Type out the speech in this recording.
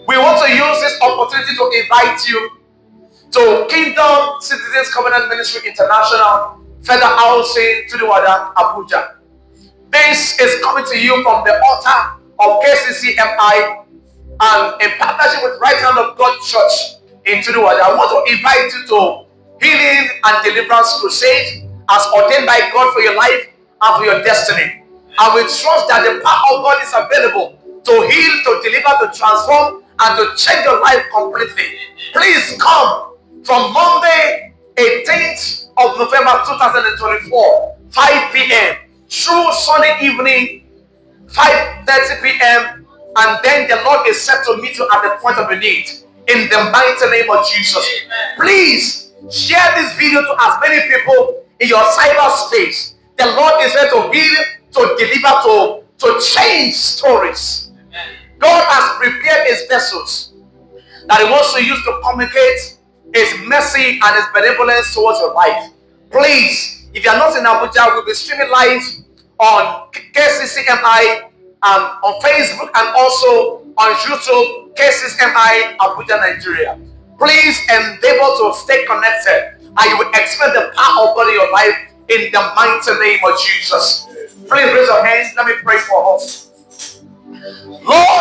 We want to use this opportunity to invite you to Kingdom Citizens Covenant Ministry International, Federal Housing, Tudiwada, Abuja. This is coming to you from the altar of KCCMI and in partnership with Right Hand of God Church in Tudiwada. I want to invite you to Healing and Deliverance Crusade as ordained by God for your life and for your destiny. And we trust that the power of God is available to heal, to deliver, to transform, and to change your life completely. Please come from Monday, 18th of November 2024, 5 p.m. through Sunday evening, 5:30 p.m. And then the Lord is set to meet you at the point of your need. In the mighty name of Jesus. Amen. Please share this video to as many people in your cyberspace. The Lord is there to heal, to deliver, to change stories. Amen. God has prepared His vessels that He wants to use to communicate His mercy and His benevolence towards your life. Please, if you are not in Abuja, we'll be streaming live on KCCMI on Facebook and also on YouTube, KCCMI Abuja, Nigeria. Please endeavor to stay connected and you will expect the power of God in your life in the mighty name of Jesus. Please raise your hands. Let me pray for us. Lord,